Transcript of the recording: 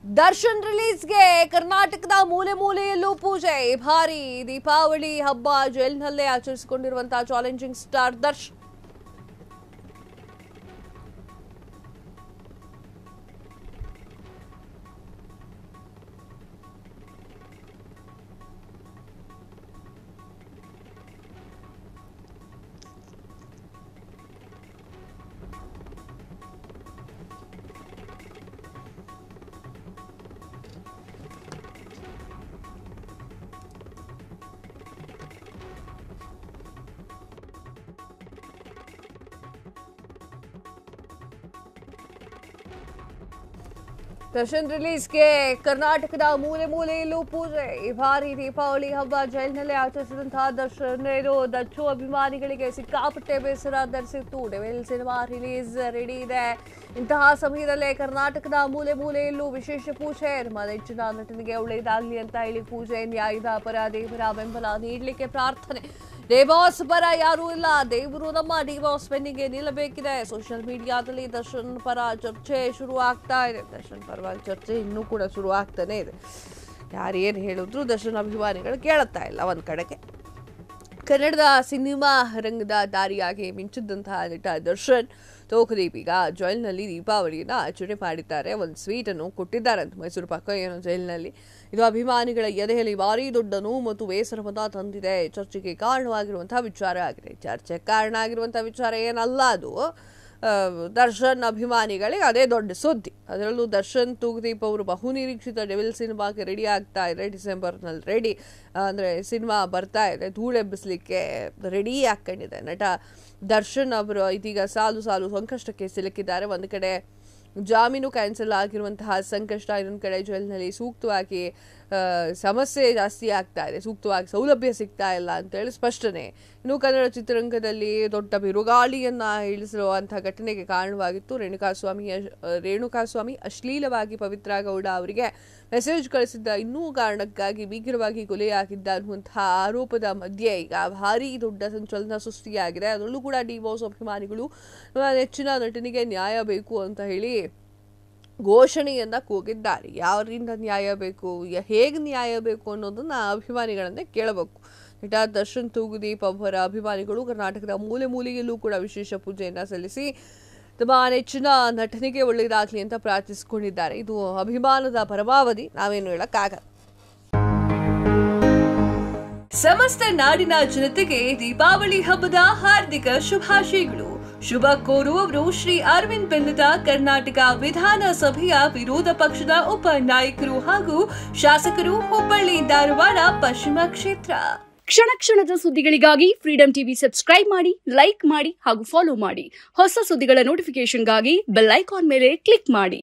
ದರ್ಶನ್ ರಿಲೀಸ್ಗೆ ಕರ್ನಾಟಕದ ಮೂಲೆ ಮೂಲೆಯಲ್ಲೂ ಪೂಜೆ. ಭಾರಿ ದೀಪಾವಳಿ ಹಬ್ಬ ಜೈಲಿನಲ್ಲೇ ಆಚರಿಸಿಕೊಂಡಿರುವಂತಹ ಚಾಲೆಂಜಿಂಗ್ ಸ್ಟಾರ್ ದರ್ಶನ್. ದರ್ಶನ್ ರಿಲೀಸ್ಗೆ ಕರ್ನಾಟಕದ ಮೂಲೆ ಮೂಲೆಯಲ್ಲೂ ಪೂಜೆ. ಈ ಬಾರಿ ದೀಪಾವಳಿ ಹಬ್ಬ ಜೈಲಿನಲ್ಲೇ ಆಚರಿಸಿದಂತಹ ದರ್ಶನ್ ದಚ್ಚು ಅಭಿಮಾನಿಗಳಿಗೆ ಸಿಕ್ಕಾಪಟ್ಟೆ ಬೇಸರ ಧರಿಸಿತ್ತು. ಡೆವಿಲ್ ಸಿನಿಮಾ ರಿಲೀಸ್ ರೆಡಿ ಇದೆ. ಇಂತಹ ಸಮಯದಲ್ಲೇ ಕರ್ನಾಟಕದ ಮೂಲೆ ಮೂಲೆಯಲ್ಲೂ ವಿಶೇಷ ಪೂಜೆ. ನಮ್ಮ ನೆಚ್ಚಿನ ನಟನಿಗೆ ಒಳ್ಳೆಯದಾಗಲಿ ಅಂತ ಹೇಳಿ ಪೂಜೆ. ನ್ಯಾಯದ ಪರ ದೇವರ ಬೆಂಬಲ ನೀಡಲಿಕ್ಕೆ ಪ್ರಾರ್ಥನೆ. ಡಿವೋರ್ಸ್ ಪರ ಯಾರೂ ಇಲ್ಲ, ದೇವರು ನಮ್ಮ ಡಿವೋರ್ಸ್ ಬೆನ್ನಿಗೆ ನಿಲ್ಲಬೇಕಿದೆ. ಸೋಷಿಯಲ್ ಮೀಡಿಯಾದಲ್ಲಿ ದರ್ಶನ್ ಪರ ಚರ್ಚೆ ಶುರು ಆಗ್ತಾ ಇದೆ. ದರ್ಶನ್ ಪರವಾಗಿ ಚರ್ಚೆ ಇನ್ನೂ ಕೂಡ ಶುರು ಆಗ್ತಾನೆ ಇದೆ. ಯಾರೇನು ಹೇಳಿದ್ರು ದರ್ಶನ್ ಅಭಿಮಾನಿಗಳು ಕೇಳುತ್ತಾ ಇಲ್ಲ. ಒಂದು ಕಡೆಗೆ ಕನ್ನಡದ ಸಿನಿಮಾ ರಂಗದ ದಾರಿಯಾಗಿ ಮಿಂಚಿದ್ದಂತಹ ನಟ ದರ್ಶನ್ ತೋಕದೀಪ್ ಈಗ ಜೈಲಿನಲ್ಲಿ ದೀಪಾವಳಿಯನ್ನು ಆಚರಣೆ ಮಾಡಿದ್ದಾರೆ. ಒಂದು ಸ್ವೀಟ್ ಅನ್ನು ಕೊಟ್ಟಿದ್ದಾರೆ ಅಂತ ಮೈಸೂರು ಪಕ್ಕ ಏನೋ ಜೈಲಿನಲ್ಲಿ. ಇದು ಅಭಿಮಾನಿಗಳ ಎದೆಯಲ್ಲಿ ಭಾರಿ ದೊಡ್ಡ ನೋವು ಮತ್ತು ಬೇಸರವನ್ನು ತಂದಿದೆ. ಚರ್ಚೆಗೆ ಕಾರಣವಾಗಿರುವಂತಹ ವಿಚಾರ ಆಗಿದೆ. ಚರ್ಚೆಗೆ ಕಾರಣ ಆಗಿರುವಂತಹ ವಿಚಾರ ಏನಲ್ಲ, ಅದು ದರ್ಶನ್ ಅಭಿಮಾನಿಗಳಿಗೆ ಅದೇ ದೊಡ್ಡ ಸುದ್ದಿ. ಅದರಲ್ಲೂ ದರ್ಶನ್ ತೂಗುದೀಪ್ ಅವರು ಬಹುನಿರೀಕ್ಷಿತ ಡೆವಿಲ್ ಸಿನಿಮಾಗೆ ರೆಡಿ ಆಗ್ತಾ ಇದೆ. ಡಿಸೆಂಬರ್ನಲ್ಲಿ ರೆಡಿ ಅಂದರೆ ಸಿನಿಮಾ ಬರ್ತಾ ಇದೆ. ಧೂಳೆಬ್ಬಿಸ್ಲಿಕ್ಕೆ ರೆಡಿ ಹಾಕೊಂಡಿದೆ ನಟ ದರ್ಶನ್ ಅವರು. ಇದೀಗ ಸಾಲು ಸಾಲು ಸಂಕಷ್ಟಕ್ಕೆ ಸಿಲುಕಿದ್ದಾರೆ. ಒಂದು ಕಡೆ ಜಾಮೀನು ಕ್ಯಾನ್ಸಲ್ ಆಗಿರುವಂತಹ ಸಂಕಷ್ಟ, ಇನ್ನೊಂದು ಕಡೆ ಜೈಲಿನಲ್ಲಿ ಸೂಕ್ತವಾಗಿ ಸಮಸ್ಯೆ ಜಾಸ್ತಿ ಆಗ್ತಾ ಇದೆ, ಸೂಕ್ತವಾಗಿ ಸೌಲಭ್ಯ ಸಿಗ್ತಾ ಇಲ್ಲ ಅಂತೇಳಿ ಸ್ಪಷ್ಟನೆ. ಇನ್ನು ಕನ್ನಡ ಚಿತ್ರರಂಗದಲ್ಲಿ ದೊಡ್ಡ ಬಿರುಗಾಳಿಯನ್ನ ಇಳಿಸಿರುವಂತಹ ಘಟನೆಗೆ ಕಾರಣವಾಗಿತ್ತು. ರೇಣುಕಾಸ್ವಾಮಿ ಅಶ್ಲೀಲವಾಗಿ ಪವಿತ್ರ ಗೌಡ ಅವರಿಗೆ ಮೆಸೇಜ್ ಕಳಿಸಿದ್ದ ಇನ್ನೂ ಕಾರಣಕ್ಕಾಗಿ ಭೀಕರವಾಗಿ ಕೊಲೆಯಾಗಿದ್ದ ಅನ್ನುವಂತಹ ಆರೋಪದ ಮಧ್ಯೆ ಈಗ ಭಾರಿ ದೊಡ್ಡ ಸಂಚಲನ ಸೃಷ್ಟಿಯಾಗಿದೆ. ಅದರಲ್ಲೂ ಕೂಡ ಡಿವೋರ್ಸ್ ಅಭಿಮಾನಿಗಳು ನೆಚ್ಚಿನ ನಟನಿಗೆ ನ್ಯಾಯ ಬೇಕು ಅಂತ ಹೇಳಿ ಘೋಷಣೆಯನ್ನ ಕೂಗಿದ್ದಾರೆ. ಯಾರಿಂದ ನ್ಯಾಯ ಬೇಕು, ಹೇಗೆ ನ್ಯಾಯ ಬೇಕು ಅನ್ನೋದನ್ನ ಅಭಿಮಾನಿಗಳನ್ನೇ ಕೇಳಬೇಕು. ನಟ ದರ್ಶನ್ ತೂಗುದೀಪ್ ಅವರ ಅಭಿಮಾನಿಗಳು ಕರ್ನಾಟಕದ ಮೂಲೆ ಮೂಲೆಯಲ್ಲೂ ಕೂಡ ವಿಶೇಷ ಪೂಜೆಯನ್ನ ಸಲ್ಲಿಸಿ ತಮ್ಮ ನೆಚ್ಚಿನ ನಟನಿಗೆ ಒಳ್ಳೆಯದಾಗಲಿ ಅಂತ ಪ್ರಾರ್ಥಿಸಿಕೊಂಡಿದ್ದಾರೆ. ಇದು ಅಭಿಮಾನದ ಪರಮಾವಧಿ, ನಾವೇನು ಹೇಳಕ್ಕಾಗಲ್ಲ. ಸಮಸ್ತ ನಾಡಿನ ಜನತೆಗೆ ದೀಪಾವಳಿ ಹಬ್ಬದ ಹಾರ್ದಿಕ ಶುಭಾಶಯಗಳು. ಶುಭ ಕೋರುವವರು ಶ್ರೀ ಅರವಿಂದ್ ಬೆಲ್ಲದ ಕರ್ನಾಟಕ ವಿಧಾನಸಭೆಯ ವಿರೋಧ ಪಕ್ಷದ ಉಪ ನಾಯಕರು ಹಾಗೂ ಶಾಸಕರು, ಹುಬ್ಬಳ್ಳಿ ಧಾರವಾಡ ಪಶ್ಚಿಮ ಕ್ಷೇತ್ರ. ಕ್ಷಣ ಕ್ಷಣದ ಸುದ್ದಿಗಳಿಗಾಗಿ ಫ್ರೀಡಂ ಟಿವಿ ಸಬ್ಸ್ಕ್ರೈಬ್ ಮಾಡಿ, ಲೈಕ್ ಮಾಡಿ ಹಾಗೂ ಫಾಲೋ ಮಾಡಿ. ಹೊಸ ಸುದ್ದಿಗಳ ನೋಟಿಫಿಕೇಶನ್ಗಾಗಿ ಬೆಲ್ ಐಕಾನ್ ಮೇಲೆ ಕ್ಲಿಕ್ ಮಾಡಿ.